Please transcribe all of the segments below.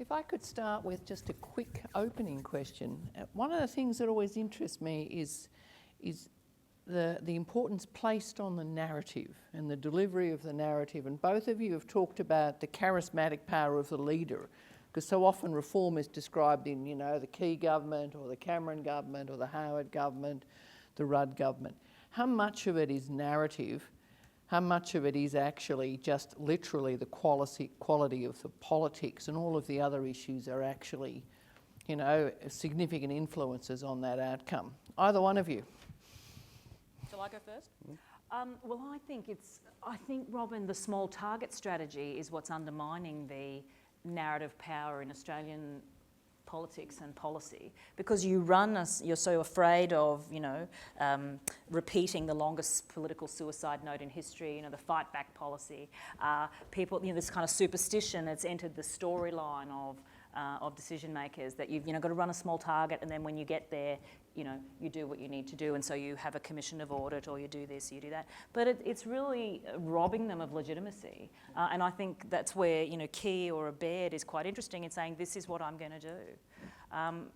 If I could start with just a quick opening question. One of the things that always interests me is the importance placed on the narrative and the delivery of the narrative. And both of you have talked about the charismatic power of the leader, because so often reform is described in, you know, the Key government or the Cameron government or the Howard government, the Rudd government. How much of it is narrative? How much of it is actually just literally the quality of the politics, and all of the other issues are actually, you know, significant influences on that outcome? Either one of you. Shall I go first? Well, I think, Robyn, the small target strategy is what's undermining the narrative power in Australian politics and policy, because you're so afraid of, you know, repeating the longest political suicide note in history, you know, the fight back policy. People, you know, this kind of superstition that's entered the storyline of decision makers, that you've, you know, got to run a small target, and then when you get there, you know, you do what you need to do, and so you have a commission of audit, or you do this, you do that. But it's really robbing them of legitimacy, and I think that's where, you know, Key or a Baird is quite interesting in saying, this is what I'm going to do.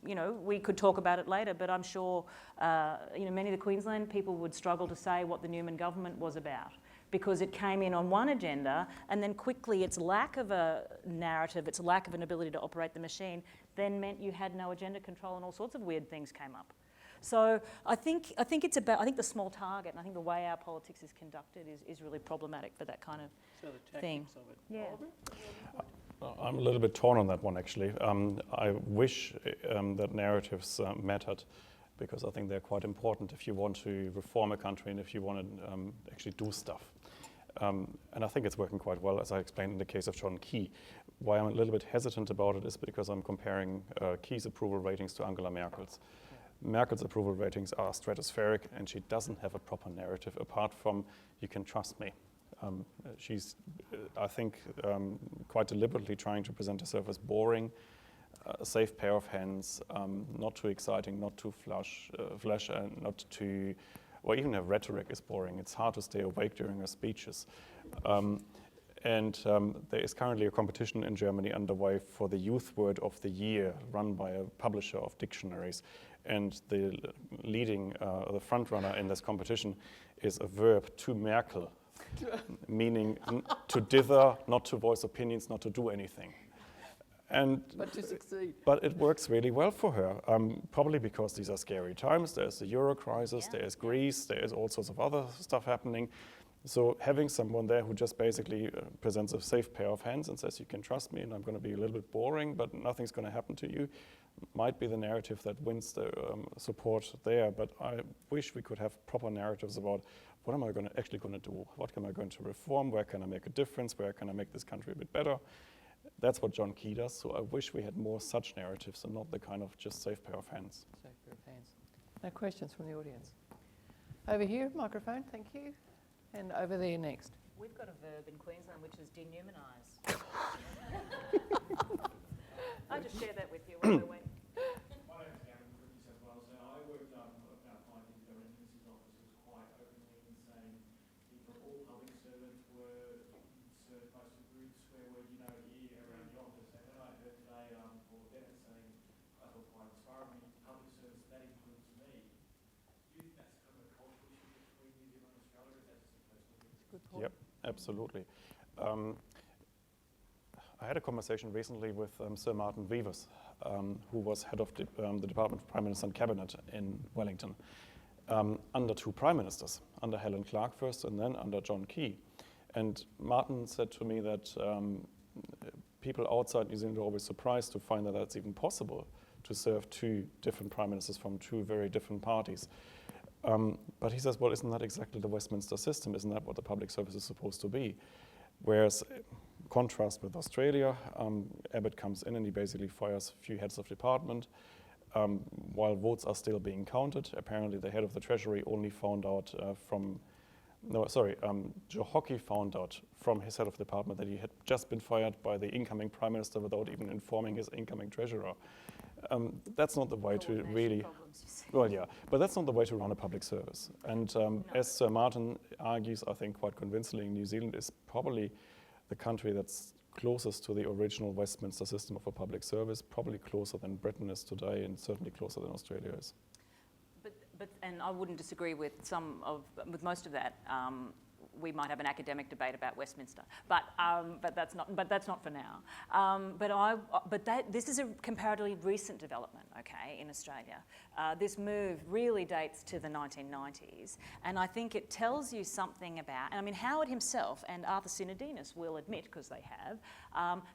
You know, we could talk about it later, but I'm sure, you know, many of the Queensland people would struggle to say what the Newman government was about, because it came in on one agenda, and then quickly its lack of a narrative, its lack of an ability to operate the machine, then meant you had no agenda control, and all sorts of weird things came up. So I think the small target, and I think the way our politics is conducted is really problematic for that kind of thing. Of it. Yeah. I'm a little bit torn on that one, actually. I wish that narratives mattered, because I think they're quite important if you want to reform a country and if you want to actually do stuff. And I think it's working quite well, as I explained in the case of John Key. Why I'm a little bit hesitant about it is because I'm comparing Key's approval ratings to Angela Merkel's. Merkel's approval ratings are stratospheric, and she doesn't have a proper narrative apart from, you can trust me. She's, I think, quite deliberately trying to present herself as boring, a safe pair of hands, not too exciting, not too flash, and not too, or even her rhetoric is boring. It's hard to stay awake during her speeches. And there is currently a competition in Germany underway for the Youth Word of the Year, run by a publisher of dictionaries. And the leading, the front runner in this competition is a verb, to Merkel, meaning to dither, not to voice opinions, not to do anything. But to succeed. But it works really well for her, probably because these are scary times. There's the Euro crisis, there's Greece, there's all sorts of other stuff happening. So having someone there who just basically presents a safe pair of hands and says, you can trust me, and I'm going to be a little bit boring, but nothing's going to happen to you, might be the narrative that wins the support there. But I wish we could have proper narratives about, what am I actually going to do? What am I going to reform? Where can I make a difference? Where can I make this country a bit better? That's what John Key does. So I wish we had more such narratives and not the kind of just safe pair of hands. Safe pair of hands. No questions from the audience. Over here, microphone, thank you. And over there next. We've got a verb in Queensland which is denumanise. I just shared that with you while we went. My name's Gavin Kruk, New South Wales. Now, I worked about 5 years ago in Ministers' offices quite openly in saying all public servants were served by some rude swear word, you know, here around the office. And then I heard today Paul Bennett saying, I thought quite inspiring, public service, that includes me. Do you think that's kind of a cultural issue between New Zealand and Australia, or is that just a personal difference? Good point. Yep, absolutely. I had a conversation recently with Sir Martin Weavers, who was head of the Department of Prime Minister and Cabinet in Wellington, under two prime ministers, under Helen Clark first and then under John Key. And Martin said to me that people outside New Zealand are always surprised to find that that's even possible to serve two different prime ministers from two very different parties. But he says, well, isn't that exactly the Westminster system? Isn't that what the public service is supposed to be? Whereas, contrast with Australia, Abbott comes in and he basically fires a few heads of department while votes are still being counted. Apparently the head of the Treasury only found out Joe Hockey found out from his head of department that he had just been fired by the incoming Prime Minister without even informing his incoming Treasurer. That's not the way to really, well, yeah, but that's not the way to run a public service. And as Sir Martin argues, I think quite convincingly, New Zealand is probably the country that's closest to the original Westminster system of a public service, probably closer than Britain is today, and certainly closer than Australia is. But and I wouldn't disagree with most of that. We might have an academic debate about Westminster, but that's not for now. This is a comparatively recent development, okay, in Australia. This move really dates to the 1990s, and I think it tells you something about. And I mean, Howard himself and Arthur Sinodinos will admit, because they have,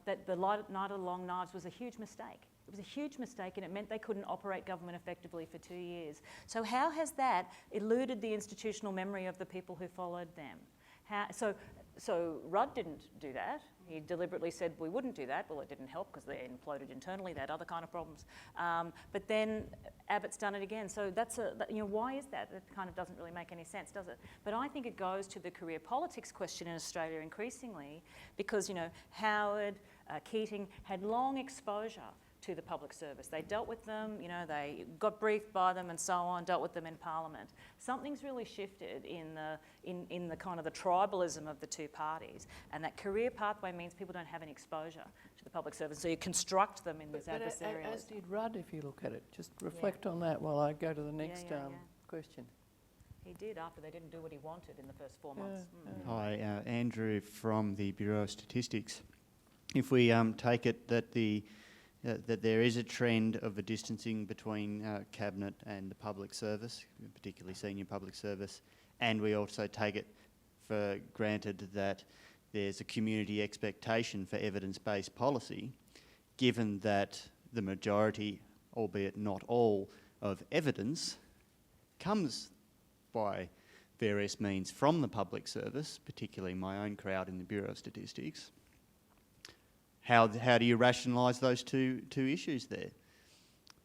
that the Night of the Long Knives was a huge mistake. It was a huge mistake, and it meant they couldn't operate government effectively for 2 years. So how has that eluded the institutional memory of the people who followed them? So Rudd didn't do that. He deliberately said we wouldn't do that. Well, it didn't help because they imploded internally. They had other kind of problems. But then Abbott's done it again. So why is that? It kind of doesn't really make any sense, does it? But I think it goes to the career politics question in Australia increasingly, because Howard, Keating had long exposure to the public service. They dealt with them, they got briefed by them and so on, dealt with them in Parliament. Something's really shifted in the kind of the tribalism of the two parties, and that career pathway means people don't have any exposure to the public service, so you construct them in this adversarial. As did Rudd, if you look at it. Just reflect on that while I go to the next question. He did, after they didn't do what he wanted in the first 4 months. Hi, Andrew from the Bureau of Statistics. If we take it that that there is a trend of a distancing between Cabinet and the public service, particularly senior public service, and we also take it for granted that there's a community expectation for evidence-based policy, given that the majority, albeit not all, of evidence comes by various means from the public service, particularly my own crowd in the Bureau of Statistics. How do you rationalise those two issues there?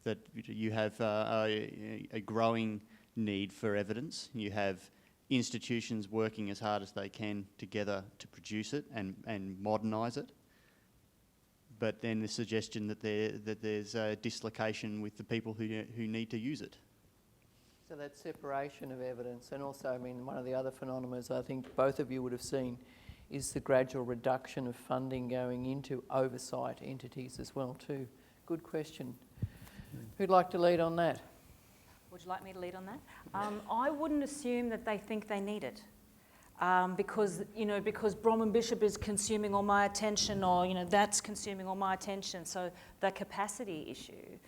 That you have a growing need for evidence, you have institutions working as hard as they can together to produce it and modernise it, but then the suggestion that there's a dislocation with the people who need to use it. So that separation of evidence, and also, I mean, one of the other phenomena I think both of you would have seen is the gradual reduction of funding going into oversight entities as well too. Good question. Who'd like to lead on that? Would you like me to lead on that? I wouldn't assume that they think they need it. Because Bronwyn Bishop is consuming all my attention, or that's consuming all my attention. So the capacity issue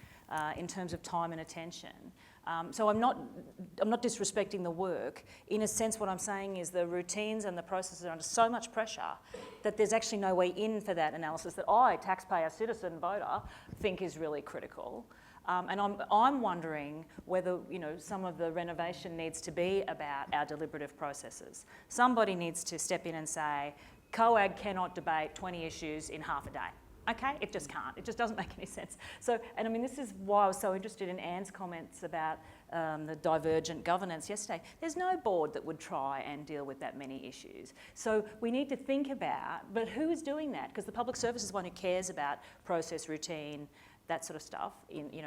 in terms of time and attention. So I'm not disrespecting the work. In a sense, what I'm saying is the routines and the processes are under so much pressure that there's actually no way in for that analysis that I, taxpayer, citizen, voter, think is really critical. And I'm wondering whether some of the renovation needs to be about our deliberative processes. Somebody needs to step in and say, COAG cannot debate 20 issues in half a day. Okay, it just can't. It just doesn't make any sense. So, and I mean, this is why I was so interested in Anne's comments about the divergent governance yesterday. There's no board that would try and deal with that many issues. So we need to think about, but who is doing that? Because the public service is one who cares about process, routine, that sort of stuff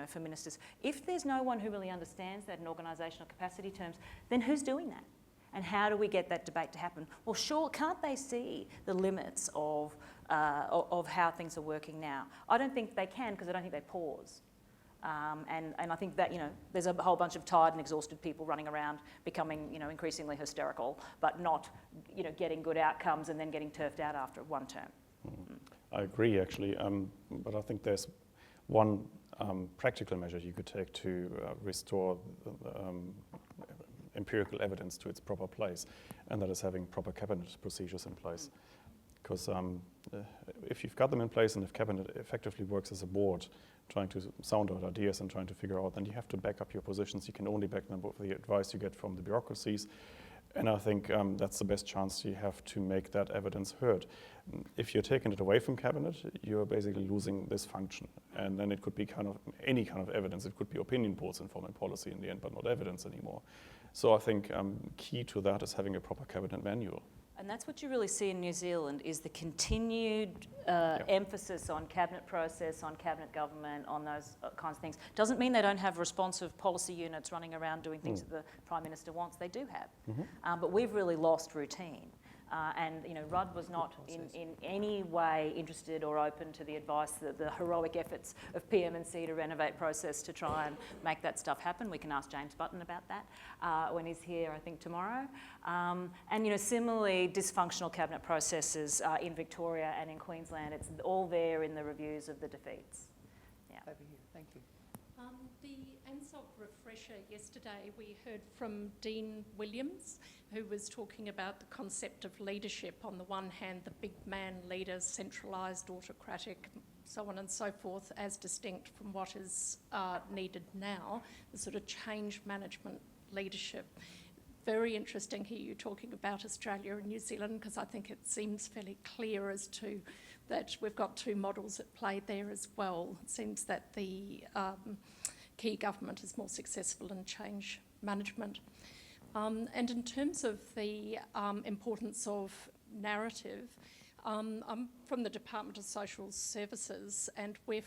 for ministers. If there's no one who really understands that in organisational capacity terms, then who's doing that? And how do we get that debate to happen? Well, sure, can't they see the limits of how things are working now? I don't think they can, because I don't think they pause. And I think that there's a whole bunch of tired and exhausted people running around becoming increasingly hysterical, but not getting good outcomes and then getting turfed out after one term. I agree, actually, but I think there's one practical measure you could take to restore empirical evidence to its proper place, and that is having proper cabinet procedures in place. Because if you've got them in place, and if cabinet effectively works as a board, trying to sound out ideas and trying to figure out, then you have to back up your positions. You can only back them up with the advice you get from the bureaucracies. And I think that's the best chance you have to make that evidence heard. If you're taking it away from cabinet, you're basically losing this function. And then it could be kind of any kind of evidence. It could be opinion polls informing policy in the end, but not evidence anymore. So I think key to that is having a proper cabinet manual. And that's what you really see in New Zealand, is the continued emphasis on cabinet process, on cabinet government, on those kinds of things. Doesn't mean they don't have responsive policy units running around doing things that the Prime Minister wants. They do have. But we've really lost routine. And Rudd was not in any way interested or open to the advice, the heroic efforts of PM&C to renovate process to try and make that stuff happen. We can ask James Button about that when he's here, I think, tomorrow. And similarly, dysfunctional cabinet processes in Victoria and in Queensland. It's all there in the reviews of the defeats. Yeah. Over here, thank you. The ANZSOG refresher yesterday, we heard from Dean Williams, who was talking about the concept of leadership. On the one hand, the big man leader, centralised, autocratic, so on and so forth, as distinct from what is needed now, the sort of change management leadership. Very interesting to hear you talking about Australia and New Zealand, because I think it seems fairly clear as to that we've got two models at play there as well. It seems that the key government is more successful in change management. And in terms of the importance of narrative, I'm from the Department of Social Services, and we're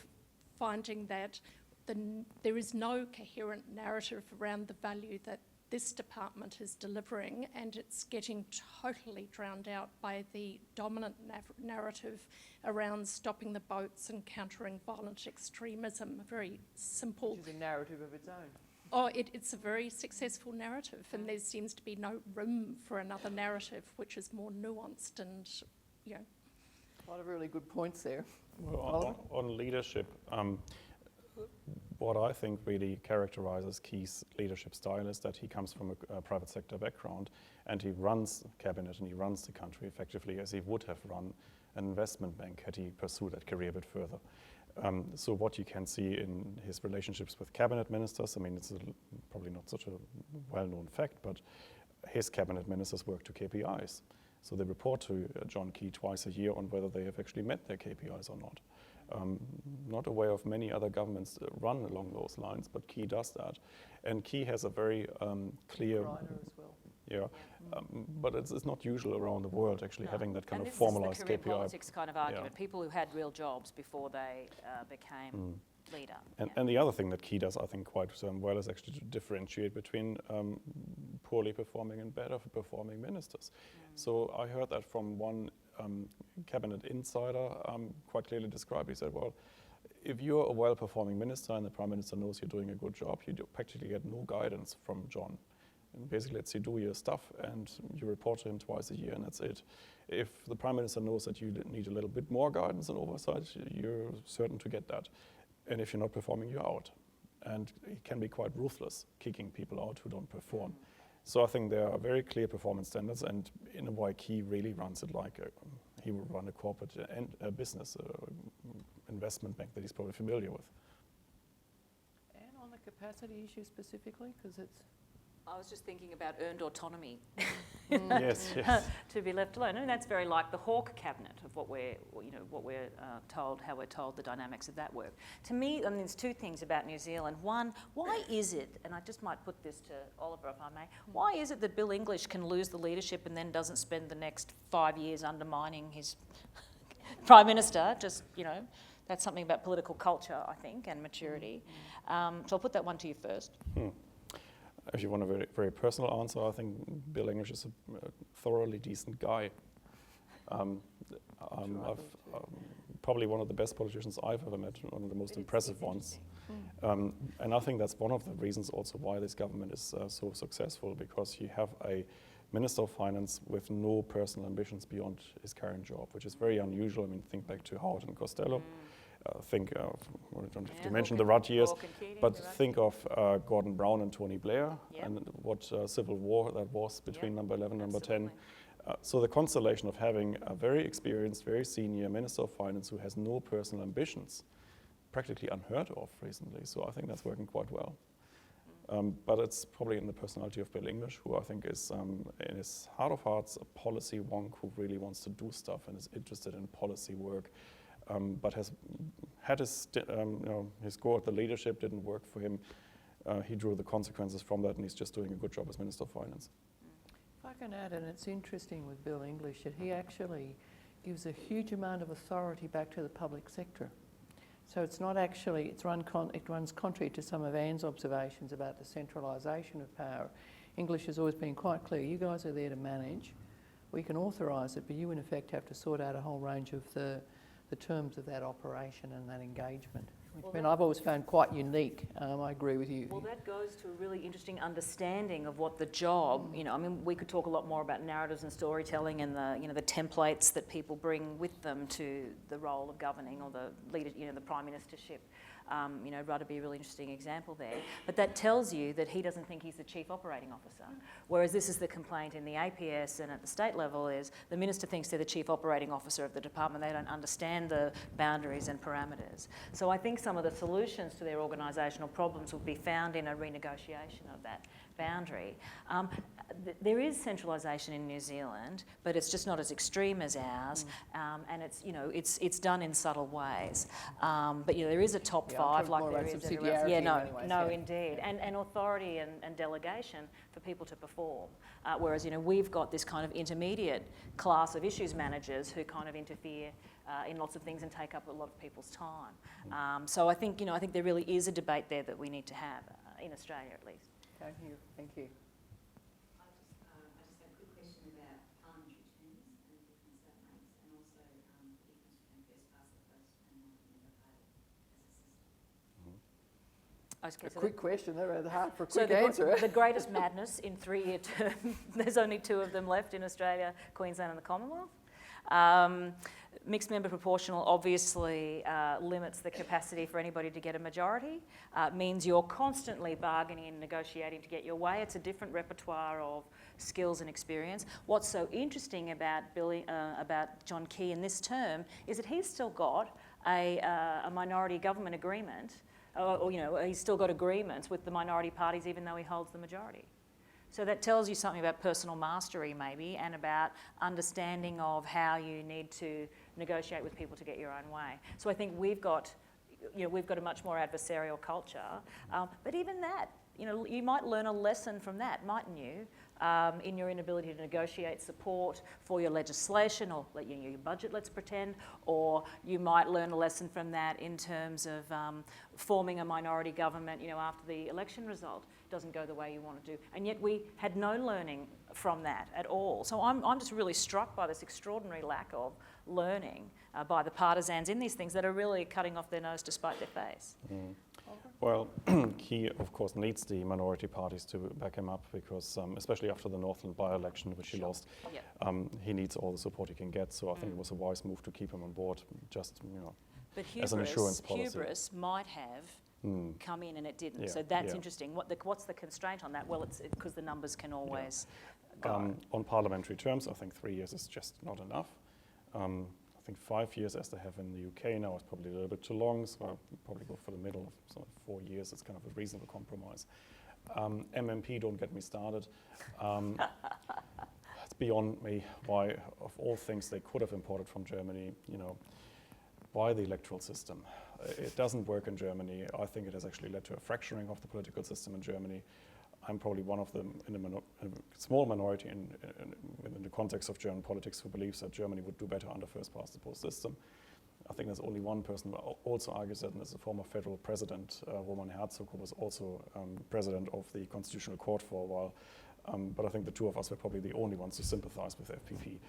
finding that there is no coherent narrative around the value that this department is delivering, and it's getting totally drowned out by the dominant narrative around stopping the boats and countering violent extremism. A very simple... Which is a narrative of its own. Oh, it's a very successful narrative, and there seems to be no room for another narrative which is more nuanced and, A lot of really good points there. Well, on leadership, what I think really characterises Key's leadership style is that he comes from a private sector background, and he runs cabinet and he runs the country effectively as he would have run an investment bank had he pursued that career a bit further. So what you can see in his relationships with cabinet ministers, I mean, it's probably not such a well-known fact, but his cabinet ministers work to KPIs. So they report to John Key twice a year on whether they have actually met their KPIs or not. Not aware of many other governments that run along those lines, but Key does that. And Key has a very clear... Writer as well. Yeah, but it's not usual around the world actually having that kind of this formalised is the career KPI. politics kind of argument. Yeah. People who had real jobs before they became leader. And the other thing that Key does, I think, quite well is actually to differentiate between poorly performing and better performing ministers. So I heard that from one cabinet insider quite clearly described. He said, well, if you're a well-performing minister and the Prime Minister knows you're doing a good job, you practically get no guidance from John. And basically lets you do your stuff and you report to him twice a year and that's it. If the Prime Minister knows that you need a little bit more guidance and oversight, you're certain to get that. And if you're not performing, you're out. And he can be quite ruthless, kicking people out who don't perform. So I think there are very clear performance standards, and in a way, Key really runs it like he would run a corporate business, investment bank that he's probably familiar with. And on the capacity issue specifically, because it's... I was just thinking about earned autonomy Yes. to be left alone. And that's very like the Hawke cabinet of what we're told, how we're told the dynamics of that work. To me, I mean, there's two things about New Zealand. One, why is it, and I just might put this to Oliver if I may, why is it that Bill English can lose the leadership and then doesn't spend the next 5 years undermining his Prime Minister? Just, that's something about political culture, I think, and maturity. So I'll put that one to you first. If you want a very, very personal answer, I think Bill English is a thoroughly decent guy. Probably one of the best politicians I've ever met, one of the most impressive ones. And I think that's one of the reasons also why this government is so successful, because you have a Minister of Finance with no personal ambitions beyond his current job, which is very unusual. I mean, think back to Howard and Costello. Think of, I don't have to mention the Rudd years, but think of Gordon Brown and Tony Blair and what civil war that was between number 11 and number 10. So the constellation of having a very experienced, very senior Minister of Finance who has no personal ambitions, practically unheard of recently. So I think that's working quite well. But it's probably in the personality of Bill English, who I think is, in his heart of hearts, a policy wonk who really wants to do stuff and is interested in policy work. But has had his go at the leadership, didn't work for him. He drew the consequences from that, and he's just doing a good job as Minister of Finance. If I can add, and it's interesting with Bill English, that he actually gives a huge amount of authority back to the public sector. So it's not actually, it runs contrary to some of Anne's observations about the centralisation of power. English has always been quite clear, you guys are there to manage. we can authorise it, but you in effect have to sort out a whole range of the terms of that operation and that engagement, which I've always found quite unique. I agree with you. Well, that goes to a really interesting understanding of what the job, you know, I mean, we could talk a lot more about narratives and storytelling and the, you know, the templates that people bring with them to the role of governing or the leader, you know, the prime ministership. You know, Rudd would be a really interesting example there. But that tells you that he doesn't think he's the chief operating officer. Whereas this is the complaint in the APS and at the state level is the minister thinks they're the chief operating officer of the department. They don't understand the boundaries and parameters. So I think some of the solutions to their organisational problems would be found in a renegotiation of that boundary. There is centralisation in New Zealand, but it's just not as extreme as ours, and it's, you know, it's done in subtle ways. But you know, there is a top five like there is everywhere else. Yeah, no, indeed, and authority and delegation for people to perform. Whereas, you know, we've got this kind of intermediate class of issues managers who kind of interfere in lots of things and take up a lot of people's time. So I think, you know, I think there really is a debate there that we need to have in Australia at least. Okay, thank you. I just have a quick question about parliamentary terms and the difference that makes, and also the difference between first past the post and never pay as a system. Okay, A quick question, they're hard for a so quick answer. the greatest madness in 3-year term, there's only 2 of them left in Australia, Queensland and the Commonwealth. Mixed member proportional obviously limits the capacity for anybody to get a majority, means you're constantly bargaining and negotiating to get your way. It's a different repertoire of skills and experience. What's so interesting about John Key in this term is that he's still got a minority government agreement, or you know, he's still got agreements with the minority parties even though he holds the majority. So that tells you something about personal mastery maybe, and about understanding of how you need to negotiate with people to get your own way. So I think we've got a much more adversarial culture. But even that, you know, you might learn a lesson from that, mightn't you? In your inability to negotiate support for your legislation or your budget, let's pretend, or you might learn a lesson from that in terms of forming a minority government, you know, after the election result doesn't go the way you want to do. And yet we had no learning from that at all. So I'm just really struck by this extraordinary lack of learning by the partisans in these things that are really cutting off their nose to spite their face. Mm. Well, he, of course, needs the minority parties to back him up because, especially after the Northland by-election, which he lost, he needs all the support he can get. So I think it was a wise move to keep him on board, just, you know, but as an insurance policy. Hubris might have come in and it didn't. Yeah, so that's interesting. What's the constraint on that? Well, it's because the numbers can always go. On parliamentary terms, I think 3 years is just not enough. I think 5 years, as they have in the UK now, is probably a little bit too long, so I'll probably go for the middle of sort of 4 years. It's kind of a reasonable compromise. MMP, don't get me started. It's beyond me why, of all things they could have imported from Germany, you know, why the electoral system? It doesn't work in Germany. I think it has actually led to a fracturing of the political system in Germany. I'm probably one of them in a small minority in the context of German politics who believes that Germany would do better under first-past-the-post system. I think there's only one person who also argues that, and it's the former federal president, Robyn, who was also president of the Constitutional Court for a while. But I think the two of us were probably the only ones who sympathize with FPP.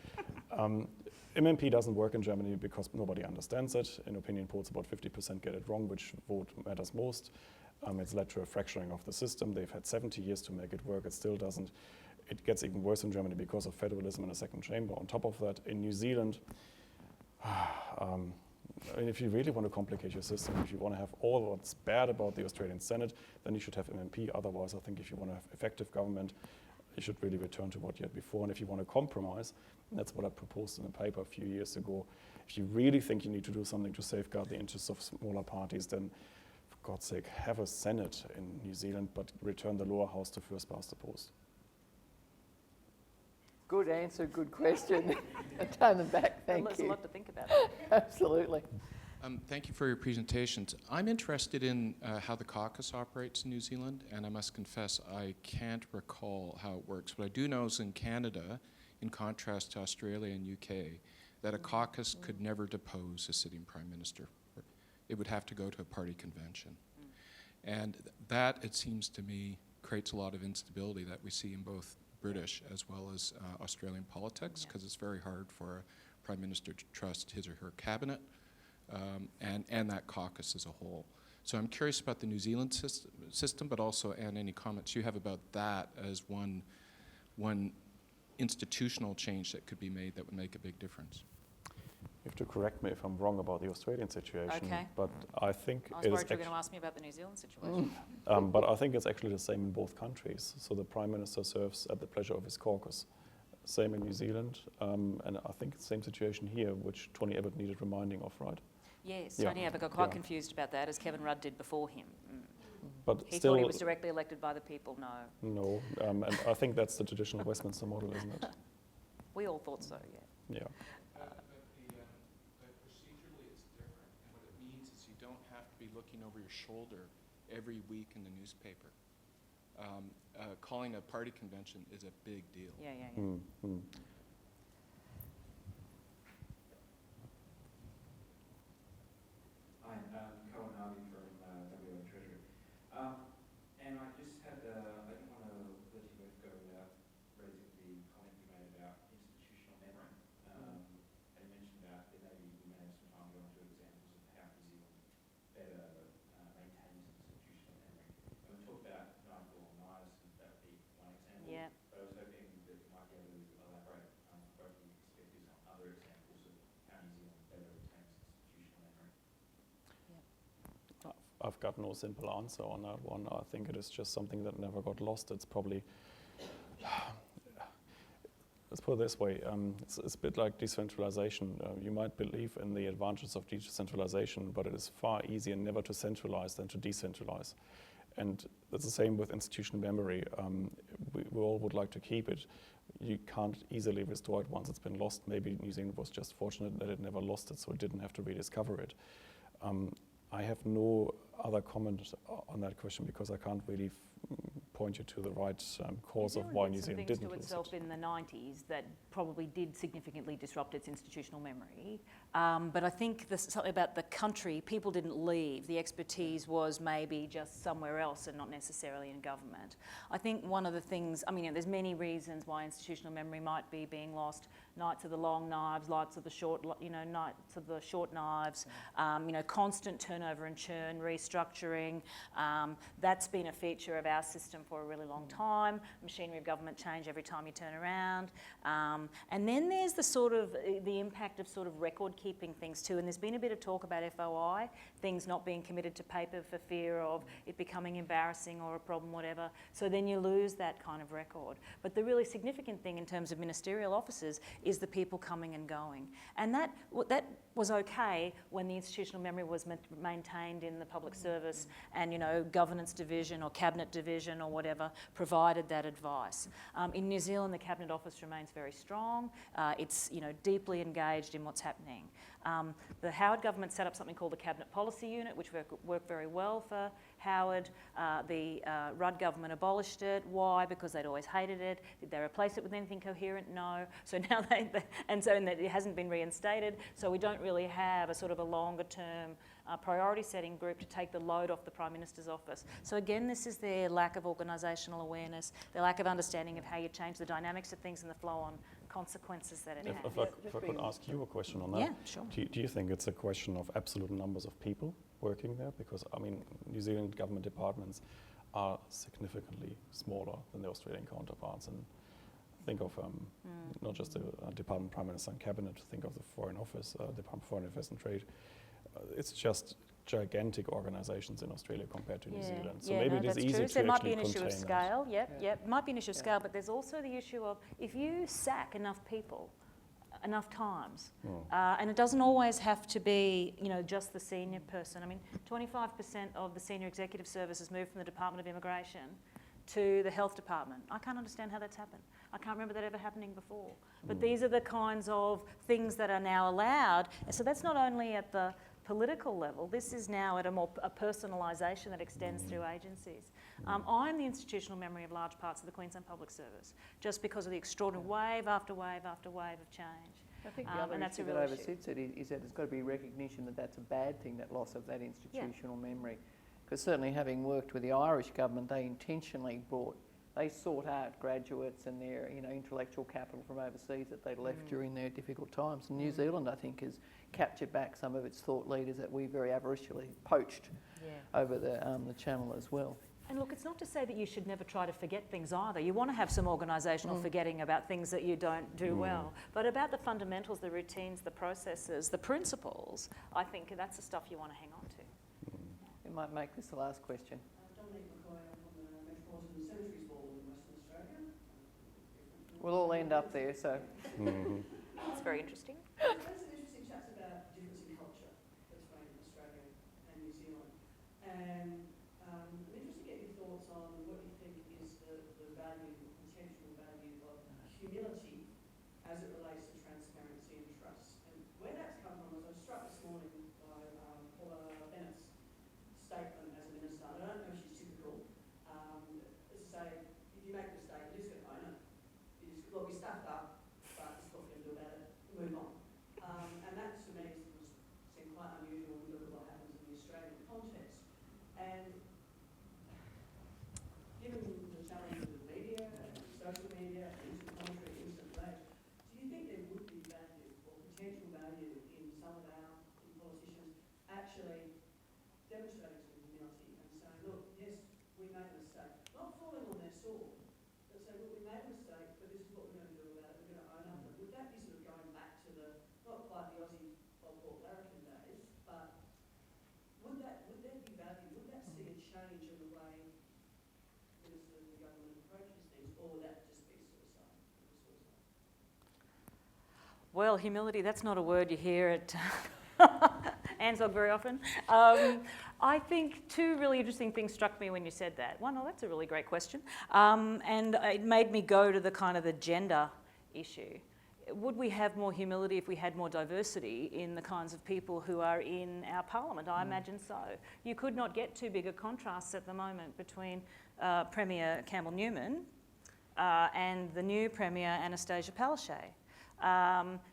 MMP doesn't work in Germany because nobody understands it. In opinion polls, about 50% get it wrong, which vote matters most. It's led to a fracturing of the system. They've had 70 years to make it work. It still doesn't. It gets even worse in Germany because of federalism and a second chamber. On top of that, in New Zealand, if you really want to complicate your system, if you want to have all what's bad about the Australian Senate, then you should have MMP. Otherwise, I think if you want to have effective government, you should really return to what you had before. And if you want to compromise, and that's what I proposed in a paper a few years ago, if you really think you need to do something to safeguard the interests of smaller parties, then for God's sake, have a Senate in New Zealand, but return the lower house to first past the post. Good answer, good question. Turn them back, thank There's you. a lot to think about. Absolutely. Thank you for your presentations. I'm interested in how the caucus operates in New Zealand, and I must confess I can't recall how it works. What I do know is in Canada, in contrast to Australia and UK, that a caucus could never depose a sitting prime minister. It would have to go to a party convention. And that, it seems to me, creates a lot of instability that we see in both British as well as Australian politics, because it's very hard for a Prime Minister to trust his or her cabinet and that caucus as a whole. So I'm curious about the New Zealand system, but also, and any comments you have about that as one institutional change that could be made that would make a big difference. You have to correct me if I'm wrong about the Australian situation, Okay. but I think I was it is worried you were going to ask me about the New Zealand situation. but I think it's actually the same in both countries. So the Prime Minister serves at the pleasure of his caucus. Same in New Zealand, and I think it's the same situation here, which Tony Abbott needed reminding of, right? Yes, Yeah. Tony Abbott got quite Yeah. confused about that, as Kevin Rudd did before him. But He still, thought he was directly elected by the people. No, no, and I think that's the traditional Westminster model, isn't it? we all thought so, yeah. Yeah. But procedurally it's different, and what it means is you don't have to be looking over your shoulder every week in the newspaper. Calling a party convention is a big deal. Yeah. Hi, Cohen Harvey from WA Treasury. And I just had, I didn't want to let you both go without raising the comment you made about institutional memory. And you mentioned about that maybe we may have some time to go into examples of how New Zealand better maintains institutional memory. And we talked about Nigel and Knives, and that would be one example. Yeah. But I was hoping that you might be able to elaborate from both of your perspectives on other examples of how New Zealand better retains institutional memory. I've got no simple answer on that one. I think it is just something that never got lost. It's probably, let's put it this way, it's a bit like decentralization. You might believe in the advantages of decentralization, but it is far easier never to centralize than to decentralize. And it's the same with institutional memory. We all would like to keep it. You can't easily restore it once it's been lost. Maybe New Zealand was just fortunate that it never lost it, so it didn't have to rediscover it. I have no other comment on that question because I can't really point you to the right cause of why New Zealand didn't to lose itself it. in the 90s that probably did significantly disrupt its institutional memory. But I think something about the country, people didn't leave. The expertise was maybe just somewhere else and not necessarily in government. I think one of the things, I mean, there's many reasons why institutional memory might be being lost. Knights of the long knives, knights of the short knives, constant turnover and churn, restructuring. That's been a feature of our system for a really long time. Machinery of government change every time you turn around. And then there's the impact of sort of record keeping things too. And there's been a bit of talk about FOI, things not being committed to paper for fear of it becoming embarrassing or a problem, whatever. So then you lose that kind of record. But the really significant thing in terms of ministerial offices is the people coming and going. And that was okay when the institutional memory was maintained in the public service and, governance division or cabinet division or whatever provided that advice. In New Zealand, the Cabinet Office remains very strong. It's, deeply engaged in what's happening. The Howard government set up something called the Cabinet Policy Unit, which worked very well for Howard. The Rudd government abolished it. Why? Because they'd always hated it. Did they replace it with anything coherent? No. So now and it hasn't been reinstated. So we don't really have a sort of a longer term priority setting group to take the load off the Prime Minister's office. So again, this is their lack of organisational awareness, their lack of understanding of how you change the dynamics of things and the flow-on consequences that it has. If I could ask you a question on that. Yeah, sure. Do you think it's a question of absolute numbers of people working there? Because, New Zealand government departments are significantly smaller than the Australian counterparts. And think of not just the Department of Prime Minister and Cabinet, think of the Foreign Office, Department of Foreign Affairs and Trade. It's just gigantic organisations in Australia compared to New Zealand. So maybe it is easier to actually there might be an issue of scale, that. It might be an issue of scale, but there's also the issue of if you sack enough people, enough times, and it doesn't always have to be, just the senior person. 25% of the senior executive services moved from the Department of Immigration to the Health Department. I can't understand how that's happened. I can't remember that ever happening before. But these are the kinds of things that are now allowed. And so that's not only at the political level, this is now at a personalisation that extends through agencies. I'm the institutional memory of large parts of the Queensland Public Service, just because of the extraordinary wave after wave after wave of change. I think the other issue that oversits it is that there's got to be recognition that that's a bad thing, that loss of that institutional memory. Because certainly having worked with the Irish government, they intentionally brought they sought out graduates and their intellectual capital from overseas that they left during their difficult times. And New Zealand, I think, has captured back some of its thought leaders that we very avaricially poached over the Channel as well. And look, it's not to say that you should never try to forget things either. You want to have some organisational forgetting about things that you don't do well. But about the fundamentals, the routines, the processes, the principles, I think that's the stuff you want to hang on to. We might make this the last question. Dominic McCoy, I'm from the Metropolitan Cemeteries Board in Western Australia. We'll all end up there, so. It's very interesting. There's some interesting chats about difference in culture between Australia and New Zealand. And I'm interested to get your thoughts on what you think is the value, the potential value of humility as it relates to transparency and trust. And where that's come from was I was struck this morning by Paula Bennett's statement as a minister. I don't know if she's typical. To say, if you make a mistake, you just got to own it. You just, look, we stuffed up, but this is what we're going to do about it. Move on. And that to me seemed quite unusual when we look at what happens in the Australian context. And given the challenges of media and social media and instant commentary, instant rage, do you think there would be value or potential value in some of our politicians actually demonstrating some humility and saying, look, yes, we made a mistake. Not falling on their sword, but say, look, we made a mistake, but this is what we're going to do about it. We're going to own up to it. Would that be sort of going back to the, not quite the Aussie old Port Larrikin days, but would there be value? Would that see a change in the way ministers and the government approaches things, or would that just be suicide? Well, humility, that's not a word you hear at ANZSOG very often. I think two really interesting things struck me when you said that. One, that's a really great question. And it made me go to the kind of the gender issue. Would we have more humility if we had more diversity in the kinds of people who are in our parliament? I imagine so. You could not get too big a contrast at the moment between Premier Campbell-Newman and the new Premier Anastasia Palaszczuk.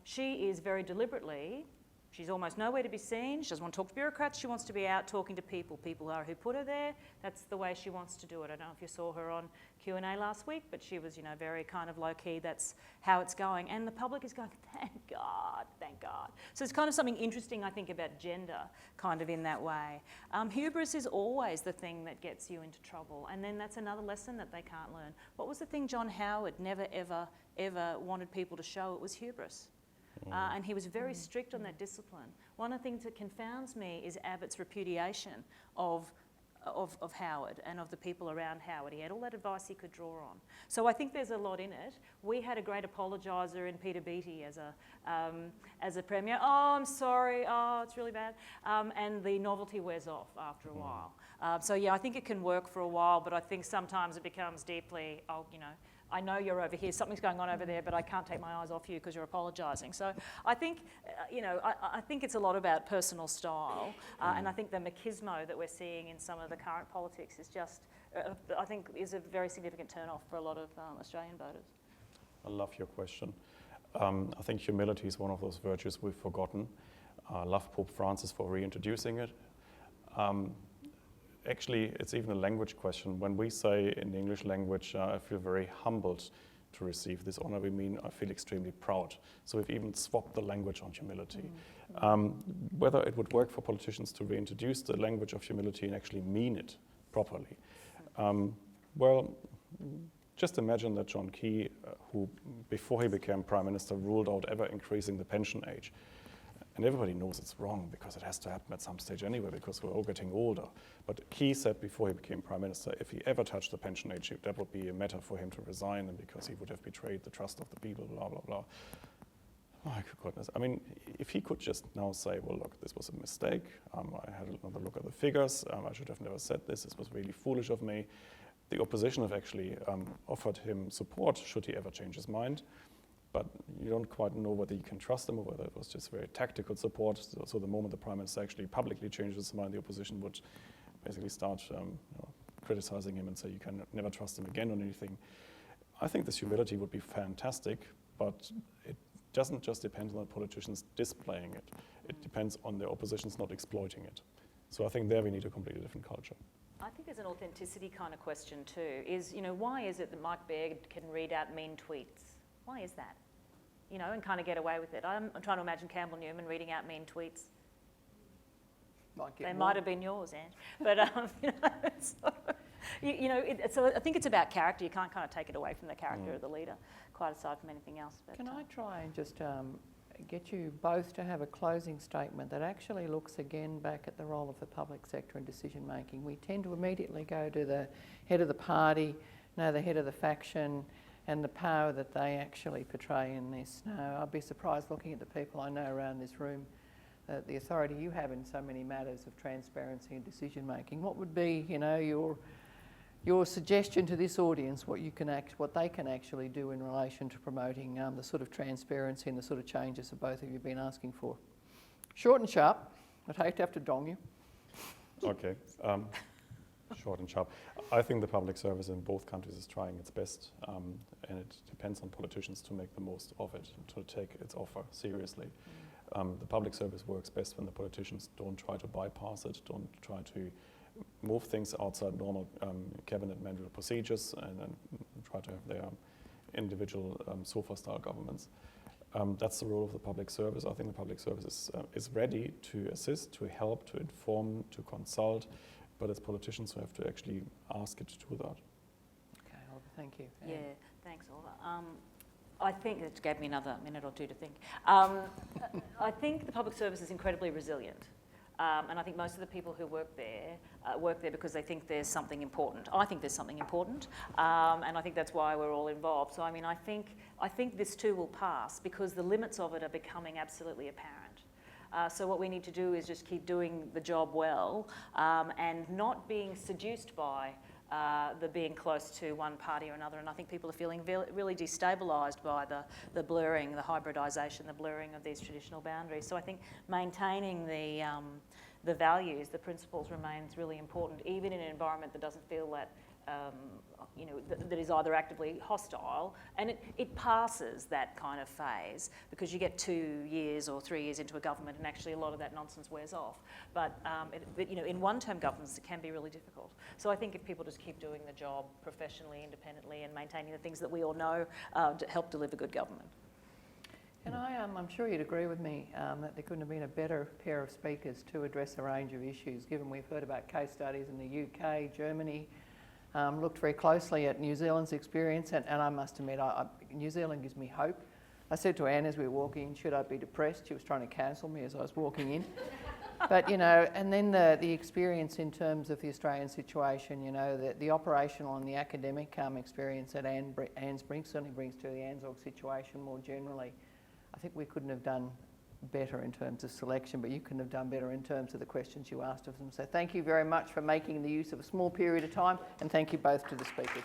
She is very deliberately, she's almost nowhere to be seen. She doesn't want to talk to bureaucrats. She wants to be out talking to people. People are who put her there. That's the way she wants to do it. I don't know if you saw her on Q&A last week, but she was, very kind of low-key. That's how it's going. And the public is going, thank God, thank God. So it's kind of something interesting, I think, about gender, kind of in that way. Hubris is always the thing that gets you into trouble. And then that's another lesson that they can't learn. What was the thing John Howard never, ever, ever wanted people to show? It was hubris. And he was very strict on that discipline. One of the things that confounds me is Abbott's repudiation of Howard and of the people around Howard. He had all that advice he could draw on. So I think there's a lot in it. We had a great apologiser in Peter Beattie as a premier. Oh, I'm sorry. Oh, it's really bad. And the novelty wears off after a while. So yeah, I think it can work for a while, but I think sometimes it becomes deeply, I know you're over here, something's going on over there, but I can't take my eyes off you because you're apologising. So I think, I think it's a lot about personal style, and I think the machismo that we're seeing in some of the current politics is just, I think, is a very significant turn-off for a lot of Australian voters. I love your question. I think humility is one of those virtues we've forgotten. I love Pope Francis for reintroducing it. Actually, it's even a language question. When we say in the English language, I feel very humbled to receive this honor, we mean I feel extremely proud. So we've even swapped the language on humility. Whether it would work for politicians to reintroduce the language of humility and actually mean it properly. Well, just imagine that John Key, who before he became Prime Minister ruled out ever increasing the pension age. And everybody knows it's wrong because it has to happen at some stage anyway because we're all getting older. But Key said before he became Prime Minister, if he ever touched the pension age, that would be a matter for him to resign and because he would have betrayed the trust of the people, blah, blah, blah. My goodness. I mean, if he could just now say, well, look, this was a mistake. I had another look at the figures. I should have never said this. This was really foolish of me. The opposition have actually offered him support should he ever change his mind. But you don't quite know whether you can trust them or whether it was just very tactical support. So the moment the Prime Minister actually publicly changes his mind, the opposition would basically start criticizing him and say you can never trust him again on anything. I think this humility would be fantastic, but it doesn't just depend on the politicians displaying it. It depends on the oppositions not exploiting it. So I think there we need a completely different culture. I think there's an authenticity kind of question too. Is, you know, why is it that Mike Baird can read out mean tweets? Why is that? You know, and kind of get away with it. I'm trying to imagine Campbell Newman reading out mean tweets. They might have been yours, Ange. But, you know, so I think it's about character. You can't kind of take it away from the character of the leader, quite aside from anything else. But, can I try and just get you both to have a closing statement that actually looks again back at the role of the public sector in decision making? We tend to immediately go to the head of the party, the head of the faction, and the power that they actually portray in this. Now, I'd be surprised looking at the people I know around this room, the authority you have in so many matters of transparency and decision making. What would be, you know, your suggestion to this audience, what they can actually do in relation to promoting the sort of transparency and the sort of changes that both of you have been asking for? Short and sharp. I'd hate to have to dong you. Okay. Short and sharp. I think the public service in both countries is trying its best, and it depends on politicians to make the most of it, to take its offer seriously. The public service works best when the politicians don't try to bypass it, don't try to move things outside normal cabinet manual procedures, and try to have their individual sofa-style governments. That's the role of the public service. I think the public service is ready to assist, to help, to inform, to consult, but it's politicians who have to actually ask it to do that. Okay, Oliver, thank you. yeah, thanks, Oliver. I think it gave me another minute or two to think. I think the public service is incredibly resilient. And I think most of the people who work there because they think there's something important. I think there's something important, and I think that's why we're all involved. So I mean, I think this too will pass because the limits of it are becoming absolutely apparent. So what we need to do is just keep doing the job well, and not being seduced by the being close to one party or another. And I think people are feeling really destabilised by the blurring, the hybridisation, the blurring of these traditional boundaries. So I think maintaining the values, the principles remains really important, even in an environment that doesn't feel that, that is either actively hostile. And it passes that kind of phase because you get 2 years or 3 years into a government and actually a lot of that nonsense wears off. But in one-term governments, it can be really difficult. So I think if people just keep doing the job professionally, independently, and maintaining the things that we all know to help deliver good government. And I'm sure you'd agree with me that there couldn't have been a better pair of speakers to address a range of issues, given we've heard about case studies in the UK, Germany, looked very closely at New Zealand's experience, and I must admit, New Zealand gives me hope. I said to Anne as we were walking in, should I be depressed? She was trying to cancel me as I was walking in. But, and then the experience in terms of the Australian situation, the operational and the academic experience that certainly brings to the ANZSOG situation more generally. I think we couldn't have done better in terms of selection, but you couldn't have done better in terms of the questions you asked of them. So thank you very much for making the use of a small period of time, and thank you both to the speakers.